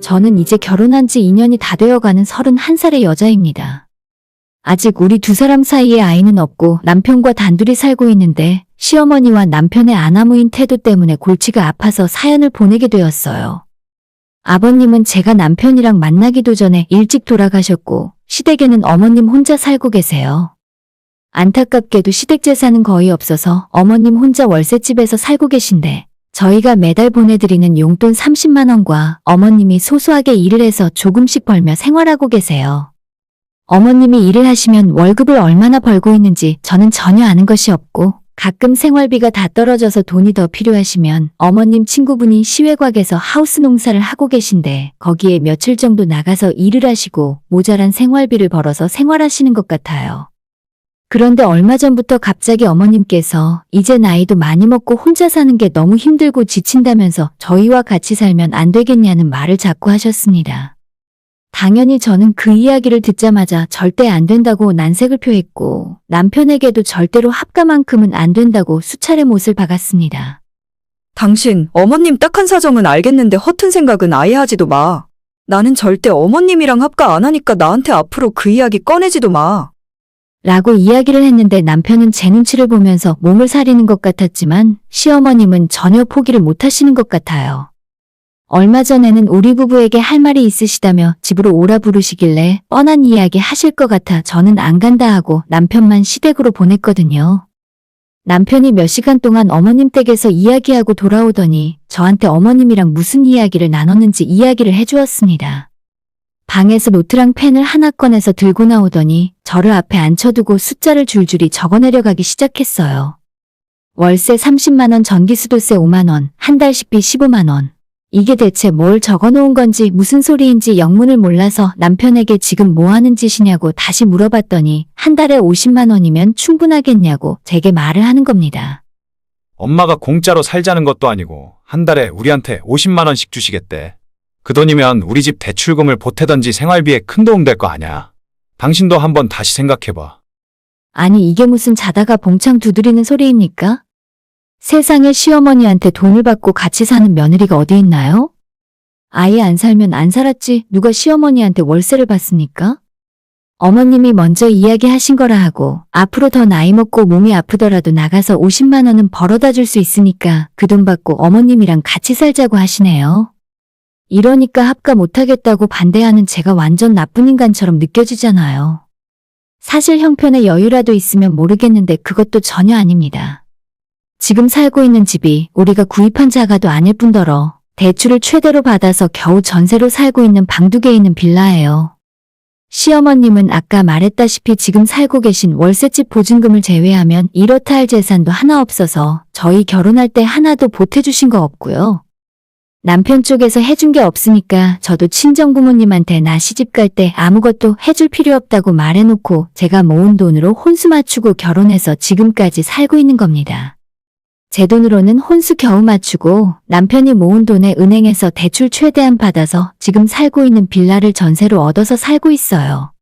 저는 이제 결혼한 지 2년이 다 되어가는 31살의 여자입니다. 아직 우리 두 사람 사이에 아이는 없고 남편과 단둘이 살고 있는데 시어머니와 남편의 아나무인 태도 때문에 골치가 아파서 사연을 보내게 되었어요. 아버님은 제가 남편이랑 만나기도 전에 일찍 돌아가셨고 시댁에는 어머님 혼자 살고 계세요. 안타깝게도 시댁 재산은 거의 없어서 어머님 혼자 월세집에서 살고 계신데 저희가 매달 보내드리는 용돈 30만 원과 어머님이 소소하게 일을 해서 조금씩 벌며 생활하고 계세요. 어머님이 일을 하시면 월급을 얼마나 벌고 있는지 저는 전혀 아는 것이 없고 가끔 생활비가 다 떨어져서 돈이 더 필요하시면 어머님 친구분이 시외곽에서 하우스 농사를 하고 계신데 거기에 며칠 정도 나가서 일을 하시고 모자란 생활비를 벌어서 생활하시는 것 같아요. 그런데 얼마 전부터 갑자기 어머님께서 이제 나이도 많이 먹고 혼자 사는 게 너무 힘들고 지친다면서 저희와 같이 살면 안 되겠냐는 말을 자꾸 하셨습니다. 당연히 저는 그 이야기를 듣자마자 절대 안 된다고 난색을 표했고 남편에게도 절대로 합가만큼은 안 된다고 수차례 못을 박았습니다. 당신 어머님 딱한 사정은 알겠는데 허튼 생각은 아예 하지도 마. 나는 절대 어머님이랑 합가 안 하니까 나한테 앞으로 그 이야기 꺼내지도 마. 라고 이야기를 했는데 남편은 제 눈치를 보면서 몸을 사리는 것 같았지만 시어머님은 전혀 포기를 못 하시는 것 같아요. 얼마 전에는 우리 부부에게 할 말이 있으시다며 집으로 오라 부르시길래 뻔한 이야기 하실 것 같아 저는 안 간다 하고 남편만 시댁으로 보냈거든요. 남편이 몇 시간 동안 어머님 댁에서 이야기하고 돌아오더니 저한테 어머님이랑 무슨 이야기를 나눴는지 이야기를 해주었습니다. 방에서 노트랑 펜을 하나 꺼내서 들고 나오더니 저를 앞에 앉혀두고 숫자를 줄줄이 적어내려가기 시작했어요. 월세 30만 원, 전기수도세 5만 원, 한 달 식비 15만 원. 이게 대체 뭘 적어놓은 건지 무슨 소리인지 영문을 몰라서 남편에게 지금 뭐 하는 짓이냐고 다시 물어봤더니 한 달에 50만 원이면 충분하겠냐고 제게 말을 하는 겁니다. 엄마가 공짜로 살자는 것도 아니고 한 달에 우리한테 50만 원씩 주시겠대. 그 돈이면 우리 집 대출금을 보태던지 생활비에 큰 도움 될 거 아냐. 당신도 한번 다시 생각해봐. 아니 이게 무슨 자다가 봉창 두드리는 소리입니까? 세상에 시어머니한테 돈을 받고 같이 사는 며느리가 어디 있나요? 아예 안 살면 안 살았지 누가 시어머니한테 월세를 받습니까? 어머님이 먼저 이야기하신 거라 하고 앞으로 더 나이 먹고 몸이 아프더라도 나가서 50만 원은 벌어다 줄 수 있으니까 그 돈 받고 어머님이랑 같이 살자고 하시네요. 이러니까 합가 못하겠다고 반대하는 제가 완전 나쁜 인간처럼 느껴지잖아요. 사실 형편의 여유라도 있으면 모르겠는데 그것도 전혀 아닙니다. 지금 살고 있는 집이 우리가 구입한 자가도 아닐 뿐더러 대출을 최대로 받아서 겨우 전세로 살고 있는 방둑에 있는 빌라예요. 시어머님은 아까 말했다시피 지금 살고 계신 월세집 보증금을 제외하면 이렇다 할 재산도 하나 없어서 저희 결혼할 때 하나도 보태주신 거 없고요. 남편 쪽에서 해준 게 없으니까 저도 친정부모님한테 나 시집갈 때 아무것도 해줄 필요 없다고 말해놓고 제가 모은 돈으로 혼수 맞추고 결혼해서 지금까지 살고 있는 겁니다. 제 돈으로는 혼수 겨우 맞추고 남편이 모은 돈에 은행에서 대출 최대한 받아서 지금 살고 있는 빌라를 전세로 얻어서 살고 있어요.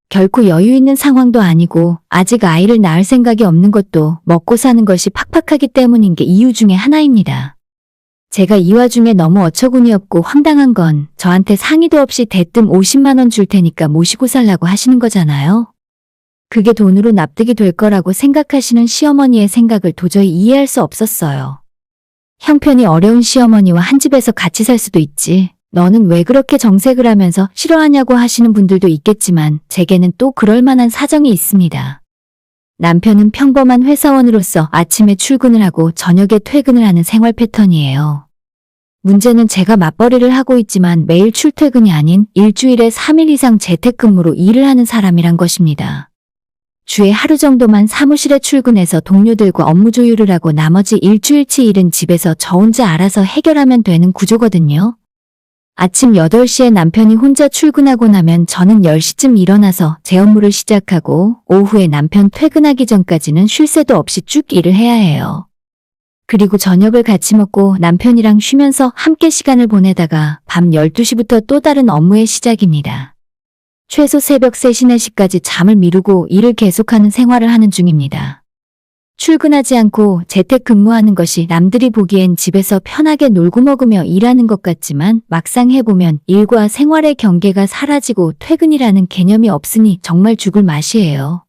결코 여유 있는 상황도 아니고 아직 아이를 낳을 생각이 없는 것도 먹고 사는 것이 팍팍하기 때문인 게 이유 중에 하나입니다. 제가 이 와중에 너무 어처구니 없고 황당한 건 저한테 상의도 없이 대뜸 50만 원 줄 테니까 모시고 살라고 하시는 거잖아요. 그게 돈으로 납득이 될 거라고 생각하시는 시어머니의 생각을 도저히 이해할 수 없었어요. 형편이 어려운 시어머니와 한 집에서 같이 살 수도 있지. 너는 왜 그렇게 정색을 하면서 싫어하냐고 하시는 분들도 있겠지만 제게는 또 그럴 만한 사정이 있습니다. 남편은 평범한 회사원으로서 아침에 출근을 하고 저녁에 퇴근을 하는 생활 패턴이에요. 문제는 제가 맞벌이를 하고 있지만 매일 출퇴근이 아닌 일주일에 3일 이상 재택근무로 일을 하는 사람이란 것입니다. 주에 하루 정도만 사무실에 출근해서 동료들과 업무 조율을 하고 나머지 일주일치 일은 집에서 저 혼자 알아서 해결하면 되는 구조거든요. 아침 8시에 남편이 혼자 출근하고 나면 저는 10시쯤 일어나서 제 업무를 시작하고 오후에 남편 퇴근하기 전까지는 쉴 새도 없이 쭉 일을 해야 해요. 그리고 저녁을 같이 먹고 남편이랑 쉬면서 함께 시간을 보내다가 밤 12시부터 또 다른 업무의 시작입니다. 최소 새벽 3시, 4시까지 잠을 미루고 일을 계속하는 생활을 하는 중입니다. 출근하지 않고 재택근무하는 것이 남들이 보기엔 집에서 편하게 놀고 먹으며 일하는 것 같지만 막상 해보면 일과 생활의 경계가 사라지고 퇴근이라는 개념이 없으니 정말 죽을 맛이에요.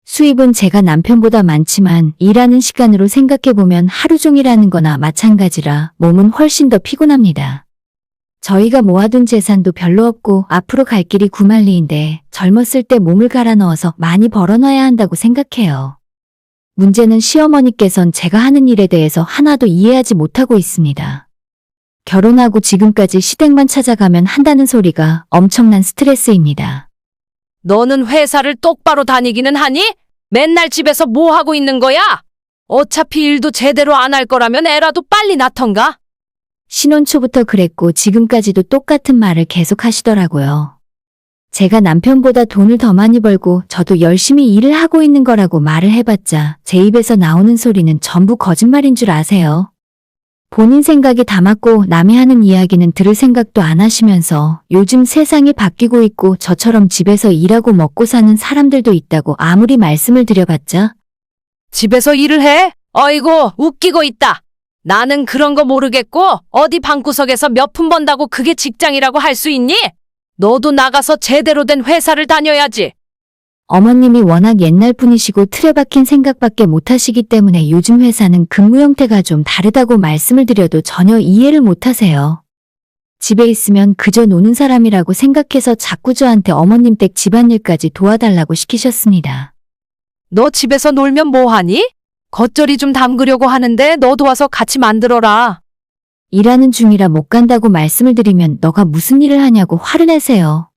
수입은 제가 남편보다 많지만 일하는 시간으로 생각해보면 하루 종일 하는 거나 마찬가지라 몸은 훨씬 더 피곤합니다. 저희가 모아둔 재산도 별로 없고 앞으로 갈 길이 구만리인데 젊었을 때 몸을 갈아 넣어서 많이 벌어놔야 한다고 생각해요. 문제는 시어머니께선 제가 하는 일에 대해서 하나도 이해하지 못하고 있습니다. 결혼하고 지금까지 시댁만 찾아가면 한다는 소리가 엄청난 스트레스입니다. 너는 회사를 똑바로 다니기는 하니? 맨날 집에서 뭐 하고 있는 거야? 어차피 일도 제대로 안 할 거라면 애라도 빨리 낳던가? 신혼 초부터 그랬고 지금까지도 똑같은 말을 계속 하시더라고요. 제가 남편보다 돈을 더 많이 벌고 저도 열심히 일을 하고 있는 거라고 말을 해봤자 제 입에서 나오는 소리는 전부 거짓말인 줄 아세요. 본인 생각이 다 맞고 남이 하는 이야기는 들을 생각도 안 하시면서 요즘 세상이 바뀌고 있고 저처럼 집에서 일하고 먹고 사는 사람들도 있다고 아무리 말씀을 드려봤자 집에서 일을 해? 어이고, 웃기고 있다. 나는 그런 거 모르겠고 어디 방구석에서 몇 푼 번다고 그게 직장이라고 할 수 있니? 너도 나가서 제대로 된 회사를 다녀야지. 어머님이 워낙 옛날 분이시고 틀에 박힌 생각밖에 못하시기 때문에 요즘 회사는 근무 형태가 좀 다르다고 말씀을 드려도 전혀 이해를 못하세요. 집에 있으면 그저 노는 사람이라고 생각해서 자꾸 저한테 어머님 댁 집안일까지 도와달라고 시키셨습니다. 너 집에서 놀면 뭐하니? 겉절이 좀 담그려고 하는데 너 도와서 같이 만들어라. 일하는 중이라 못 간다고 말씀을 드리면 너가 무슨 일을 하냐고 화를 내세요.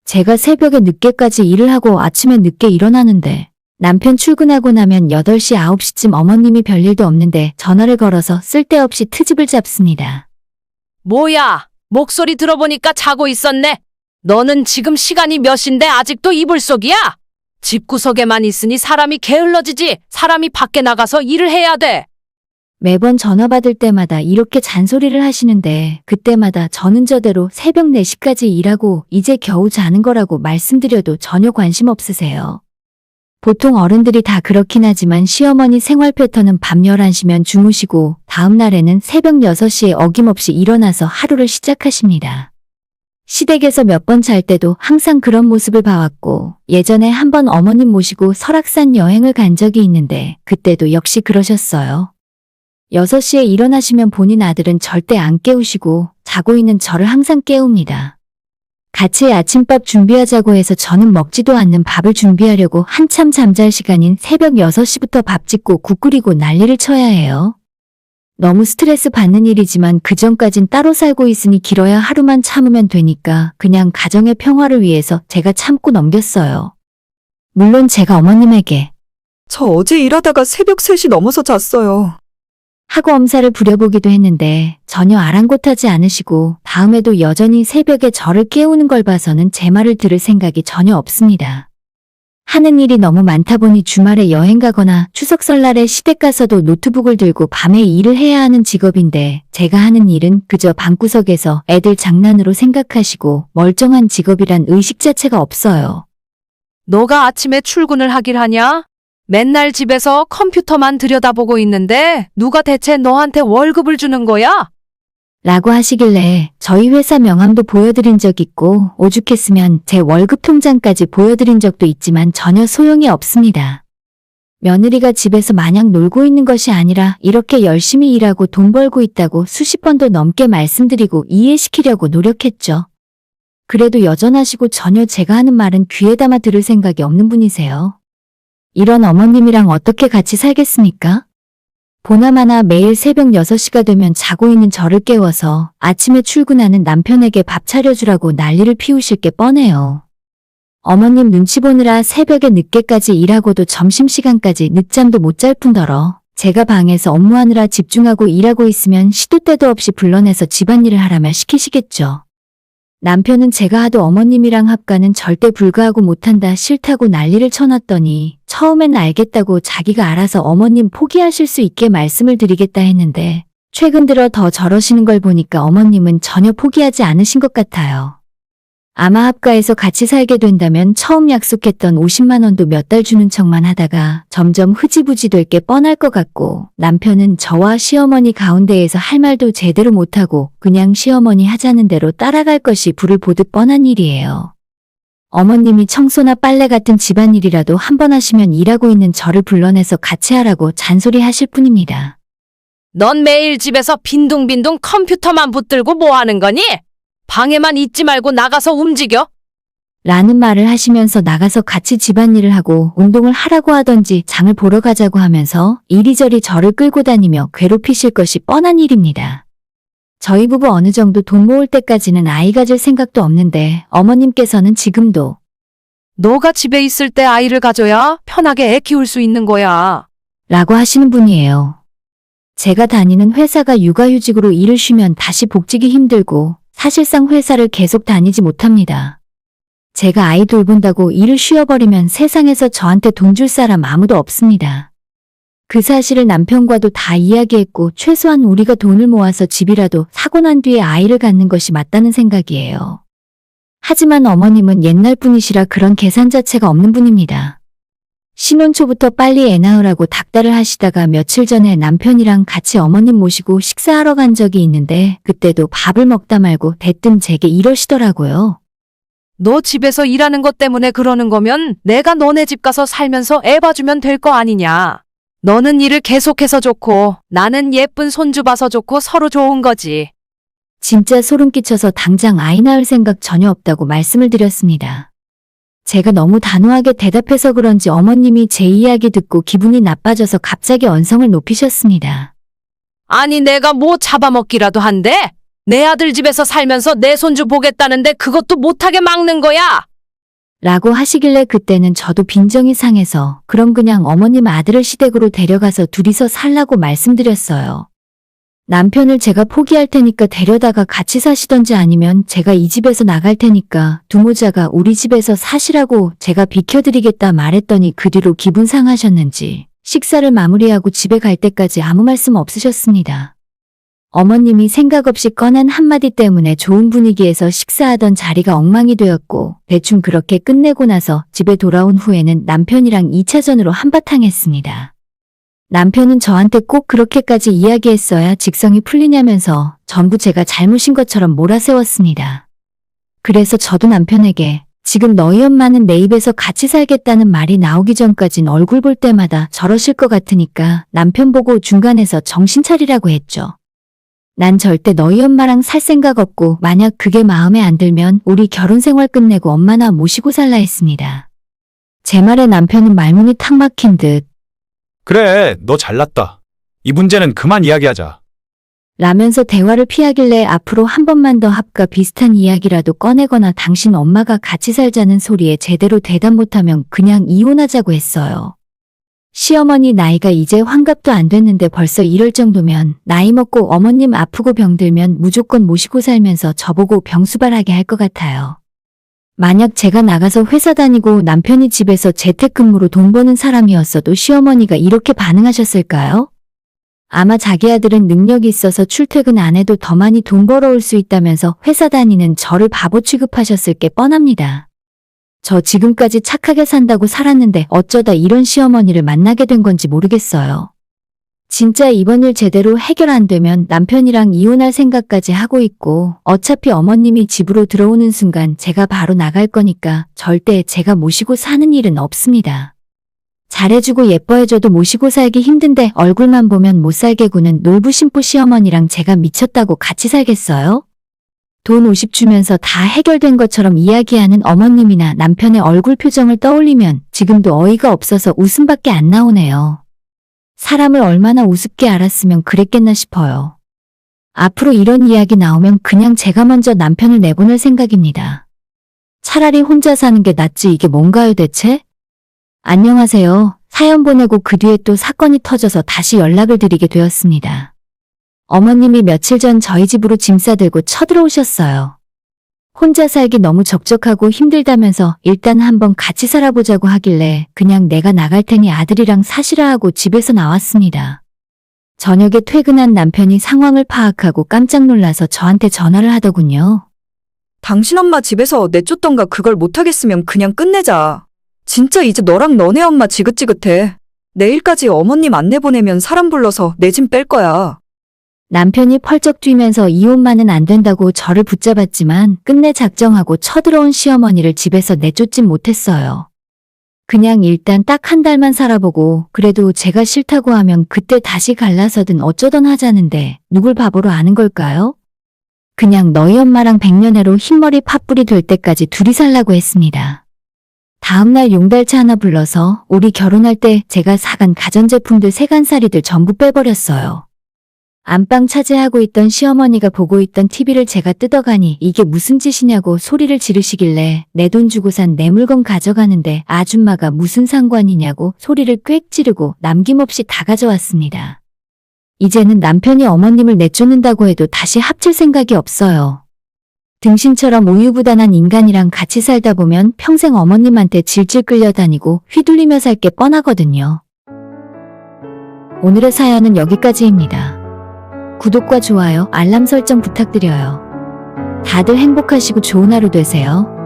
제가 새벽에 늦게까지 일을 하고 아침에 늦게 일어나는데 남편 출근하고 나면 8시, 9시쯤 어머님이 별일도 없는데 전화를 걸어서 쓸데없이 트집을 잡습니다. 뭐야, 목소리 들어보니까 자고 있었네. 너는 지금 시간이 몇 시인데 아직도 이불 속이야? 집구석에만 있으니 사람이 게을러지지. 사람이 밖에 나가서 일을 해야 돼. 매번 전화 받을 때마다 이렇게 잔소리를 하시는데 그때마다 저는 저대로 새벽 4시까지 일하고 이제 겨우 자는 거라고 말씀드려도 전혀 관심 없으세요. 보통 어른들이 다 그렇긴 하지만 시어머니 생활 패턴은 밤 11시면 주무시고 다음 날에는 새벽 6시에 어김없이 일어나서 하루를 시작하십니다. 시댁에서 몇 번 잘 때도 항상 그런 모습을 봐왔고 예전에 한 번 어머님 모시고 설악산 여행을 간 적이 있는데 그때도 역시 그러셨어요. 6시에 일어나시면 본인 아들은 절대 안 깨우시고 자고 있는 저를 항상 깨웁니다. 같이 아침밥 준비하자고 해서 저는 먹지도 않는 밥을 준비하려고 한참 잠잘 시간인 새벽 6시부터 밥 짓고 국 끓이고 난리를 쳐야 해요. 너무 스트레스 받는 일이지만 그전까진 따로 살고 있으니 길어야 하루만 참으면 되니까 그냥 가정의 평화를 위해서 제가 참고 넘겼어요. 물론 제가 어머님에게 저 어제 일하다가 새벽 3시 넘어서 잤어요. 하고 엄살을 부려보기도 했는데 전혀 아랑곳하지 않으시고 다음에도 여전히 새벽에 저를 깨우는 걸 봐서는 제 말을 들을 생각이 전혀 없습니다. 하는 일이 너무 많다 보니 주말에 여행 가거나 추석 설날에 시댁 가서도 노트북을 들고 밤에 일을 해야 하는 직업인데 제가 하는 일은 그저 방구석에서 애들 장난으로 생각하시고 멀쩡한 직업이란 의식 자체가 없어요. 너가 아침에 출근을 하길 하냐? 맨날 집에서 컴퓨터만 들여다보고 있는데 누가 대체 너한테 월급을 주는 거야? 라고 하시길래 저희 회사 명함도 보여드린 적 있고 오죽했으면 제 월급 통장까지 보여드린 적도 있지만 전혀 소용이 없습니다. 며느리가 집에서 마냥 놀고 있는 것이 아니라 이렇게 열심히 일하고 돈 벌고 있다고 수십 번도 넘게 말씀드리고 이해시키려고 노력했죠. 그래도 여전하시고 전혀 제가 하는 말은 귀에 담아 들을 생각이 없는 분이세요. 이런 어머님이랑 어떻게 같이 살겠습니까? 보나마나 매일 새벽 6시가 되면 자고 있는 저를 깨워서 아침에 출근하는 남편에게 밥 차려주라고 난리를 피우실 게 뻔해요. 어머님 눈치 보느라 새벽에 늦게까지 일하고도 점심시간까지 늦잠도 못 잘 뿐더러 제가 방에서 업무하느라 집중하고 일하고 있으면 시도 때도 없이 불러내서 집안일을 하라며 시키시겠죠. 남편은 제가 하도 어머님이랑 합가는 절대 불가하고 못한다 싫다고 난리를 쳐놨더니 처음엔 알겠다고 자기가 알아서 어머님 포기하실 수 있게 말씀을 드리겠다 했는데 최근 들어 더 저러시는 걸 보니까 어머님은 전혀 포기하지 않으신 것 같아요. 아마 합가해서 같이 살게 된다면 처음 약속했던 50만 원도 몇 달 주는 척만 하다가 점점 흐지부지 될 게 뻔할 것 같고, 남편은 저와 시어머니 가운데에서 할 말도 제대로 못하고 그냥 시어머니 하자는 대로 따라갈 것이 불을 보듯 뻔한 일이에요. 어머님이 청소나 빨래 같은 집안일이라도 한 번 하시면 일하고 있는 저를 불러내서 같이 하라고 잔소리하실 뿐입니다. 넌 매일 집에서 빈둥빈둥 컴퓨터만 붙들고 뭐 하는 거니? 방에만 있지 말고 나가서 움직여. 라는 말을 하시면서 나가서 같이 집안일을 하고 운동을 하라고 하던지 장을 보러 가자고 하면서 이리저리 저를 끌고 다니며 괴롭히실 것이 뻔한 일입니다. 저희 부부 어느 정도 돈 모을 때까지는 아이 가질 생각도 없는데 어머님께서는 지금도 너가 집에 있을 때 아이를 가져야 편하게 애 키울 수 있는 거야. 라고 하시는 분이에요. 제가 다니는 회사가 육아휴직으로 일을 쉬면 다시 복직이 힘들고 사실상 회사를 계속 다니지 못합니다. 제가 아이 돌본다고 일을 쉬어버리면 세상에서 저한테 돈 줄 사람 아무도 없습니다. 그 사실을 남편과도 다 이야기했고 최소한 우리가 돈을 모아서 집이라도 사고 난 뒤에 아이를 갖는 것이 맞다는 생각이에요. 하지만 어머님은 옛날 분이시라 그런 계산 자체가 없는 분입니다. 신혼 초부터 빨리 애 낳으라고 닥달을 하시다가 며칠 전에 남편이랑 같이 어머님 모시고 식사하러 간 적이 있는데 그때도 밥을 먹다 말고 대뜸 제게 이러시더라고요. 너 집에서 일하는 것 때문에 그러는 거면 내가 너네 집 가서 살면서 애 봐주면 될 거 아니냐. 너는 일을 계속해서 좋고 나는 예쁜 손주 봐서 좋고 서로 좋은 거지. 진짜 소름 끼쳐서 당장 아이 낳을 생각 전혀 없다고 말씀을 드렸습니다. 제가 너무 단호하게 대답해서 그런지 어머님이 제 이야기 듣고 기분이 나빠져서 갑자기 언성을 높이셨습니다. 아니 내가 뭐 잡아먹기라도 한데? 내 아들 집에서 살면서 내 손주 보겠다는데 그것도 못하게 막는 거야. 라고 하시길래 그때는 저도 빈정이 상해서 그럼 그냥 어머님 아들을 시댁으로 데려가서 둘이서 살라고 말씀드렸어요. 남편을 제가 포기할 테니까 데려다가 같이 사시던지 아니면 제가 이 집에서 나갈 테니까 두모자가 우리 집에서 사시라고 제가 비켜드리겠다 말했더니 그 뒤로 기분 상하셨는지 식사를 마무리하고 집에 갈 때까지 아무 말씀 없으셨습니다. 어머님이 생각 없이 꺼낸 한마디 때문에 좋은 분위기에서 식사하던 자리가 엉망이 되었고 대충 그렇게 끝내고 나서 집에 돌아온 후에는 남편이랑 2차전으로 한바탕 했습니다. 남편은 저한테 꼭 그렇게까지 이야기했어야 직성이 풀리냐면서 전부 제가 잘못인 것처럼 몰아세웠습니다. 그래서 저도 남편에게 지금 너희 엄마는 내 입에서 같이 살겠다는 말이 나오기 전까진 얼굴 볼 때마다 저러실 것 같으니까 남편 보고 중간에서 정신 차리라고 했죠. 난 절대 너희 엄마랑 살 생각 없고 만약 그게 마음에 안 들면 우리 결혼 생활 끝내고 엄마나 모시고 살라 했습니다. 제 말에 남편은 말문이 탁 막힌 듯 그래, 너 잘났다. 이 문제는 그만 이야기하자. 라면서 대화를 피하길래 앞으로 한 번만 더 합과 비슷한 이야기라도 꺼내거나 당신 엄마가 같이 살자는 소리에 제대로 대답 못하면 그냥 이혼하자고 했어요. 시어머니 나이가 이제 환갑도 안 됐는데 벌써 이럴 정도면 나이 먹고 어머님 아프고 병들면 무조건 모시고 살면서 저보고 병수발하게 할 것 같아요. 만약 제가 나가서 회사 다니고 남편이 집에서 재택근무로 돈 버는 사람이었어도 시어머니가 이렇게 반응하셨을까요? 아마 자기 아들은 능력이 있어서 출퇴근 안 해도 더 많이 돈 벌어올 수 있다면서 회사 다니는 저를 바보 취급하셨을 게 뻔합니다. 저 지금까지 착하게 산다고 살았는데 어쩌다 이런 시어머니를 만나게 된 건지 모르겠어요. 진짜 이번 일 제대로 해결 안 되면 남편이랑 이혼할 생각까지 하고 있고 어차피 어머님이 집으로 들어오는 순간 제가 바로 나갈 거니까 절대 제가 모시고 사는 일은 없습니다. 잘해주고 예뻐해줘도 모시고 살기 힘든데 얼굴만 보면 못 살게 구는 놀부심보 시어머니랑 제가 미쳤다고 같이 살겠어요? 돈 50 주면서 다 해결된 것처럼 이야기하는 어머님이나 남편의 얼굴 표정을 떠올리면 지금도 어이가 없어서 웃음밖에 안 나오네요. 사람을 얼마나 우습게 알았으면 그랬겠나 싶어요. 앞으로 이런 이야기 나오면 그냥 제가 먼저 남편을 내보낼 생각입니다. 차라리 혼자 사는 게 낫지 이게 뭔가요 대체? 안녕하세요. 사연 보내고 그 뒤에 또 사건이 터져서 다시 연락을 드리게 되었습니다. 어머님이 며칠 전 저희 집으로 짐 싸들고 쳐들어오셨어요. 혼자 살기 너무 적적하고 힘들다면서 일단 한번 같이 살아보자고 하길래 그냥 내가 나갈 테니 아들이랑 사시라 하고 집에서 나왔습니다. 저녁에 퇴근한 남편이 상황을 파악하고 깜짝 놀라서 저한테 전화를 하더군요. 당신 엄마 집에서 내쫓던가 그걸 못하겠으면 그냥 끝내자. 진짜 이제 너랑 너네 엄마 지긋지긋해. 내일까지 어머님 안 내보내면 사람 불러서 내 짐 뺄 거야. 남편이 펄쩍 뛰면서 이혼만은 안 된다고 저를 붙잡았지만 끝내 작정하고 쳐들어온 시어머니를 집에서 내쫓진 못했어요. 그냥 일단 딱 한 달만 살아보고 그래도 제가 싫다고 하면 그때 다시 갈라서든 어쩌던 하자는데 누굴 바보로 아는 걸까요? 그냥 너희 엄마랑 백년해로 흰머리 팥불이 될 때까지 둘이 살라고 했습니다. 다음날 용달차 하나 불러서 우리 결혼할 때 제가 사간 가전제품들 세간살이들 전부 빼버렸어요. 안방 차지하고 있던 시어머니가 보고 있던 TV를 제가 뜯어가니 이게 무슨 짓이냐고 소리를 지르시길래 내 돈 주고 산 내 물건 가져가는데 아줌마가 무슨 상관이냐고 소리를 꽥 지르고 남김없이 다 가져왔습니다. 이제는 남편이 어머님을 내쫓는다고 해도 다시 합칠 생각이 없어요. 등신처럼 우유부단한 인간이랑 같이 살다 보면 평생 어머님한테 질질 끌려다니고 휘둘리며 살 게 뻔하거든요. 오늘의 사연은 여기까지입니다. 구독과 좋아요, 알람 설정 부탁드려요. 다들 행복하시고 좋은 하루 되세요.